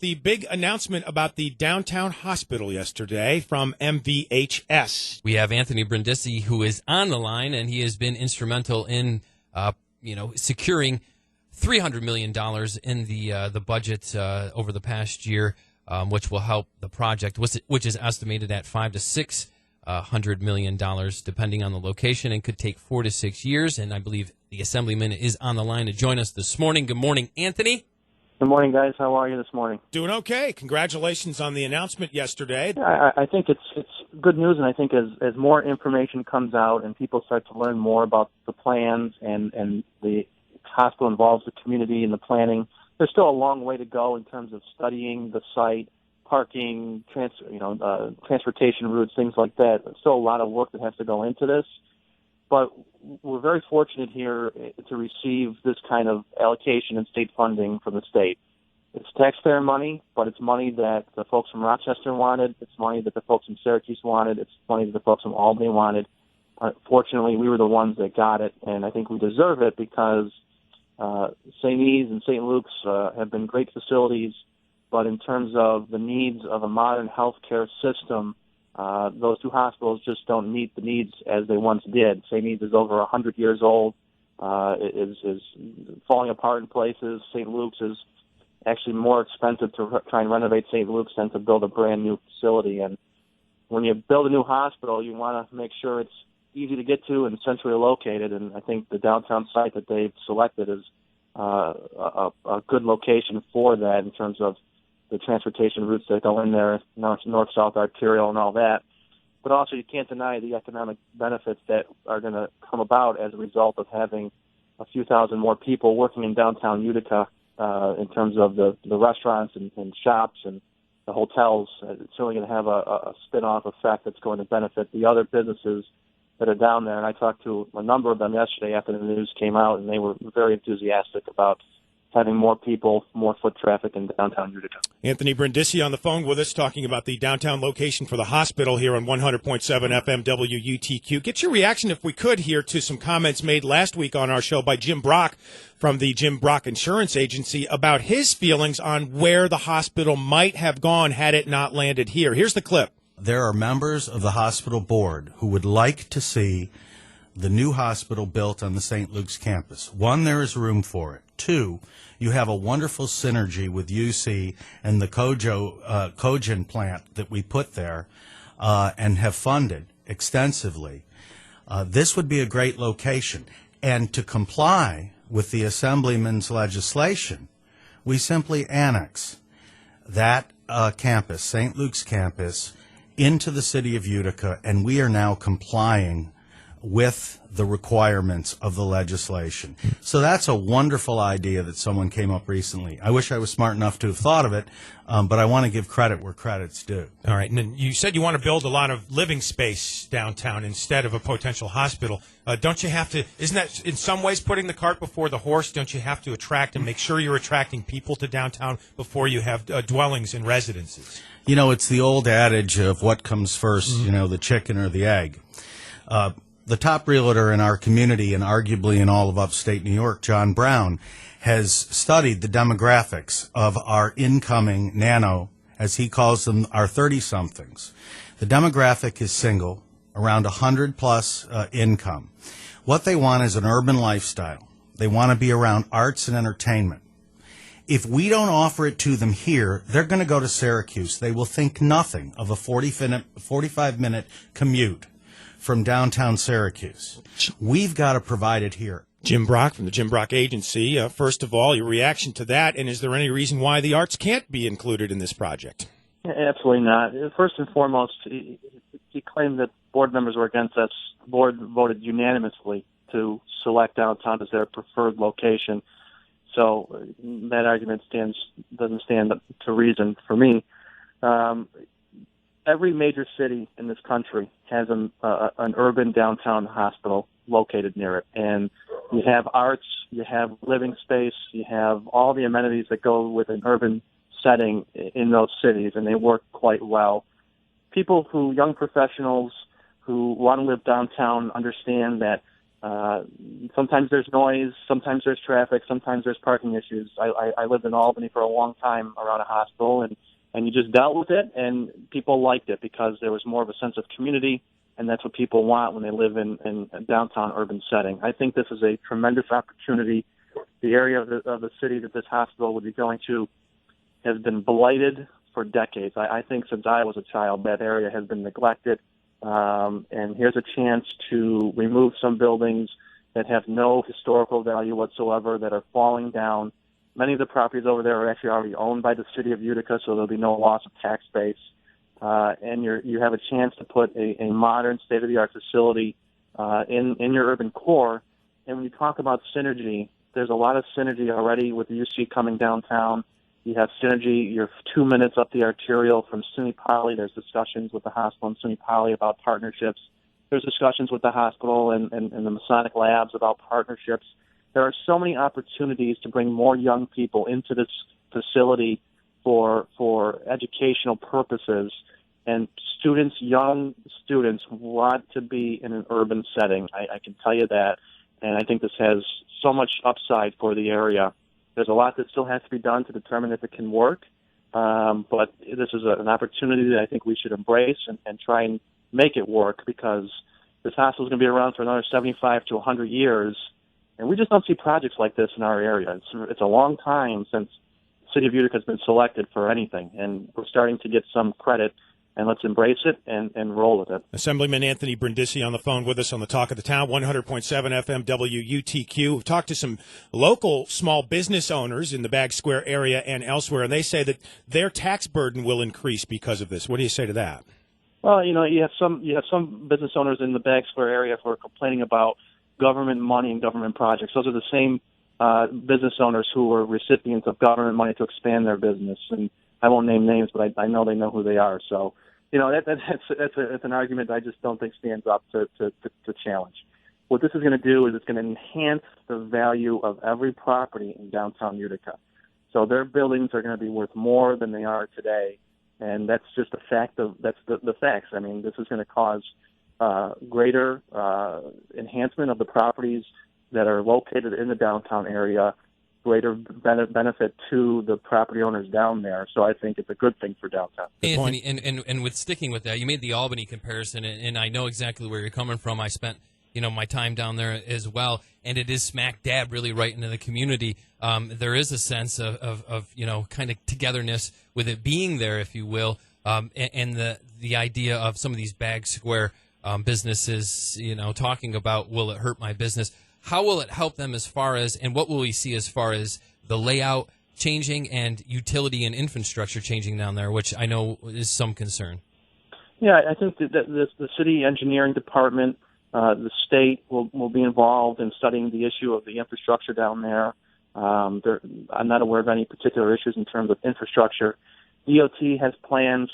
the big announcement about the downtown hospital yesterday from MVHS. We have Anthony Brindisi, who is on the line, and he has been instrumental in, securing $300 million in the budget over the past year, which will help the project, which is estimated at $500 to $600 million, depending on the location, and could take 4 to 6 years. And I believe the Assemblyman is on the line to join us this morning. Good morning, Anthony. Good morning, guys. How are you this morning? Doing okay. Congratulations on the announcement yesterday. I think it's good news, and I think as more information comes out and people start to learn more about the plans and the hospital involves the community in the planning, there's still a long way to go in terms of studying the site, parking, transportation routes, things like that. There's still a lot of work that has to go into this. But we're very fortunate here to receive this kind of allocation and state funding from the state. It's taxpayer money, but it's money that the folks from Rochester wanted. It's money that the folks from Syracuse wanted. It's money that the folks from Albany wanted. Fortunately, we were the ones that got it, and I think we deserve it because St. E's and St. Luke's have been great facilities, but in terms of the needs of a modern healthcare system, those two hospitals just don't meet the needs as they once did. St. E's is over 100 years old, is falling apart in places. St. Luke's is actually more expensive to try and renovate St. Luke's than to build a brand new facility. And when you build a new hospital, you want to make sure it's easy to get to and centrally located. And I think the downtown site that they've selected is a good location for that in terms of the transportation routes that go in there, north-south arterial and all that. But also you can't deny the economic benefits that are going to come about as a result of having a few thousand more people working in downtown Utica in terms of the restaurants and shops and the hotels. It's certainly going to have a spin-off effect that's going to benefit the other businesses that are down there. And I talked to a number of them yesterday after the news came out, and they were very enthusiastic about having more people, more foot traffic in downtown Utica. Anthony Brindisi on the phone with us talking about the downtown location for the hospital here on 100.7 FM WUTQ. Get your reaction, if we could, here to some comments made last week on our show by Jim Brock from the Jim Brock Insurance Agency about his feelings on where the hospital might have gone had it not landed here. Here's the clip. There are members of the hospital board who would like to see the new hospital built on the St. Luke's campus. One, there is room for it. Two, you have a wonderful synergy with UC and the cogen plant that we put there and have funded extensively. This would be a great location. And to comply with the Assemblyman's legislation, we simply annex that campus, St. Luke's campus, into the city of Utica, and we are now complying with the requirements of the legislation. So that's a wonderful idea that someone came up recently. I wish I was smart enough to have thought of it, but I want to give credit where credit's due. All right, and then you said you want to build a lot of living space downtown instead of a potential hospital. Don't you have to, isn't that in some ways putting the cart before the horse? Don't you have to attract and make sure you're attracting people to downtown before you have dwellings and residences? You know, it's the old adage of what comes first, the chicken or the egg. The top realtor in our community and arguably in all of upstate New York, John Brown, has studied the demographics of our incoming as he calls them, our 30-somethings. The demographic is single, around 100-plus income. What they want is an urban lifestyle. They want to be around arts and entertainment. If we don't offer it to them here, they're going to go to Syracuse. They will think nothing of a 45-minute commute from downtown Syracuse. We've got to provide it here. Jim Brock from the Jim Brock Agency. First of all, your reaction to that, and is there any reason why the arts can't be included in this project? Absolutely not. First and foremost, he claimed that board members were against us. The board voted unanimously to select downtown as their preferred location. So that argument doesn't stand to reason for me. Every major city in this country has an urban downtown hospital located near it. And you have arts, you have living space, you have all the amenities that go with an urban setting in those cities, and they work quite well. Young professionals who want to live downtown understand that Sometimes there's noise, sometimes there's traffic, sometimes there's parking issues. I lived in Albany for a long time around a hospital, and you just dealt with it, and people liked it because there was more of a sense of community, and that's what people want when they live in a downtown urban setting. I think this is a tremendous opportunity. The area of the city that this hospital would be going to has been blighted for decades. I think since I was a child, that area has been neglected. And here's a chance to remove some buildings that have no historical value whatsoever, that are falling down. Many of the properties over there are actually already owned by the city of Utica, so there'll be no loss of tax base. And you have a chance to put a modern, state-of-the-art facility in your urban core. And when you talk about synergy, there's a lot of synergy already with the UC coming downtown. You have synergy. You're 2 minutes up the arterial from SUNY Poly. There's discussions with the hospital and SUNY Poly about partnerships. There's discussions with the hospital and the Masonic Labs about partnerships. There are so many opportunities to bring more young people into this facility for educational purposes. And students, young students, want to be in an urban setting. I can tell you that. And I think this has so much upside for the area. There's a lot that still has to be done to determine if it can work, but this is an opportunity that I think we should embrace and try and make it work, because this hospital is going to be around for another 75 to 100 years, and we just don't see projects like this in our area. It's a long time since the city of Utica has been selected for anything, and we're starting to get some credit. And let's embrace it and roll with it. Assemblyman Anthony Brindisi on the phone with us on the Talk of the Town, 100.7 FM WUTQ. We've talked to some local small business owners in the Bag Square area and elsewhere, and they say that their tax burden will increase because of this. What do you say to that? Well, you have some business owners in the Bag Square area who are complaining about government money and government projects. Those are the same business owners who were recipients of government money to expand their business. And I won't name names, but I know they know who they are. So, that's an argument I just don't think stands up to challenge. What this is going to do is it's going to enhance the value of every property in downtown Utica. So their buildings are going to be worth more than they are today, and that's just the facts. I mean, this is going to cause greater enhancement of the properties that are located in the downtown area, greater benefit to the property owners down there. So I think it's a good thing for downtown. Anthony, and with sticking with that, you made the Albany comparison, and I know exactly where you're coming from. I spent my time down there as well, and it is smack dab really right into the community. There is a sense of kind of togetherness with it being there, if you will, and the idea of some of these Bag Square businesses, talking about, will it hurt my business? How will it help them as far as, and what will we see as far as the layout changing and utility and infrastructure changing down there, which I know is some concern? Yeah, I think that the city engineering department, the state will be involved in studying the issue of the infrastructure down there. I'm not aware of any particular issues in terms of infrastructure. DOT has plans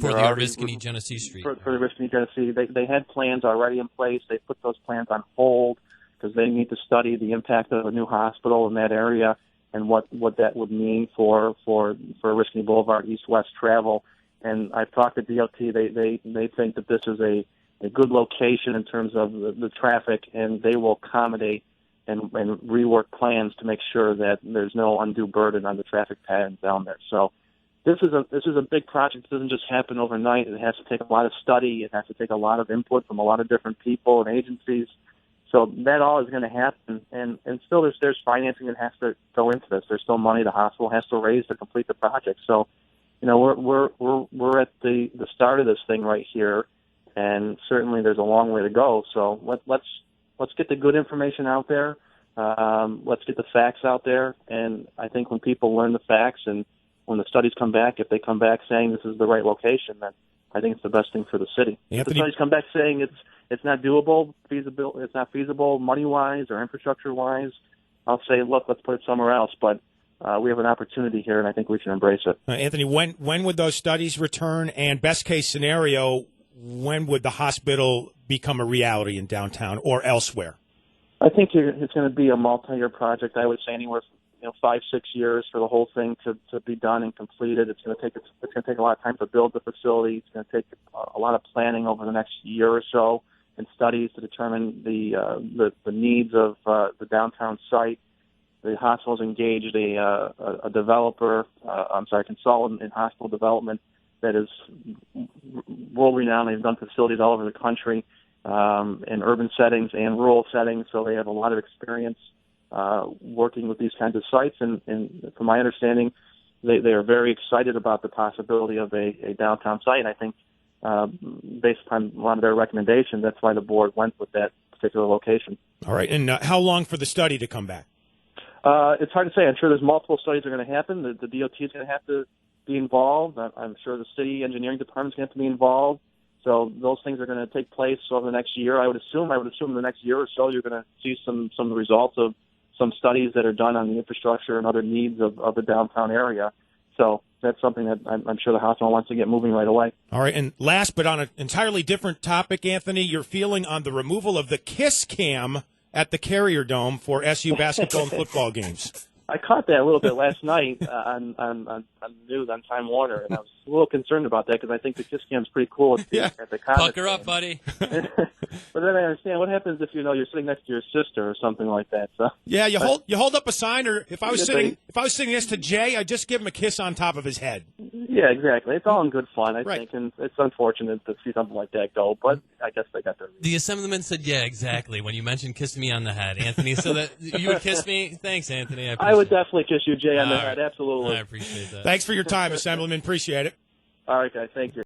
for the Oriskany-Genesee Street. For the Oriskany-Genesee. They had plans already in place. They put those plans on hold because they need to study the impact of a new hospital in that area and what that would mean for Oriskany Boulevard east-west travel. And I've talked to DOT. They think that this is a good location in terms of the traffic, and they will accommodate and rework plans to make sure that there's no undue burden on the traffic patterns down there. So This is a big project. It doesn't just happen overnight. It has to take a lot of study. It has to take a lot of input from a lot of different people and agencies. So that all is going to happen, and still there's financing that has to go into this. There's still money the hospital has to raise to complete the project. So, we're at the start of this thing right here, and certainly there's a long way to go. So let's get the good information out there. Let's get the facts out there, and I think when people learn the facts and when the studies come back, if they come back saying this is the right location, then I think it's the best thing for the city. Anthony, if the studies come back saying it's not doable, it's not feasible money-wise or infrastructure-wise, I'll say, look, let's put it somewhere else. But we have an opportunity here, and I think we should embrace it. Anthony, when would those studies return? And best case scenario, when would the hospital become a reality in downtown or elsewhere? I think it's going to be a multi-year project. I would say anywhere from 5-6 years for the whole thing to be done and completed. It's going to take a lot of time to build the facility. It's going to take a lot of planning over the next year or so. and studies to determine the needs of the downtown site. The hospital's engaged a developer, consultant in hospital development that is world-renowned. They've done facilities all over the country in urban settings and rural settings, so they have a lot of experience working with these kinds of sites. And from my understanding, they are very excited about the possibility of a downtown site. And I think based upon a lot of their recommendations, that's why the board went with that particular location. All right. And how long for the study to come back? It's hard to say. I'm sure there's multiple studies that are going to happen. The DOT is going to have to be involved. I'm sure the city engineering department is going to have to be involved. So those things are going to take place over the next year. I would assume in the next year or so you're going to see some results of some studies that are done on the infrastructure and other needs of the downtown area. So that's something that I'm sure the hospital wants to get moving right away. All right. And last but on an entirely different topic, Anthony, your feeling on the removal of the Kiss Cam at the Carrier Dome for SU basketball and football games. I caught that a little bit last night on the news on Time Warner, and I was a little concerned about that because I think the Kiss Cam's pretty cool at the Comets. Puck her up, buddy. But then I understand what happens if you're sitting next to your sister or something like that. So yeah, you hold up a sign, or if I was sitting next to Jay, I'd just give him a kiss on top of his head. Yeah, exactly. It's all in good fun, I Right. think, and it's unfortunate to see something like that go, but I guess they got their reason. The Assemblyman said, yeah, exactly, when you mentioned kissing me on the head, Anthony. So that you would kiss me? Thanks, Anthony. I would definitely kiss you, Jay, on the head. Absolutely. I appreciate that. Thanks for your time, Assemblyman. Appreciate it. All right, guys. Thank you.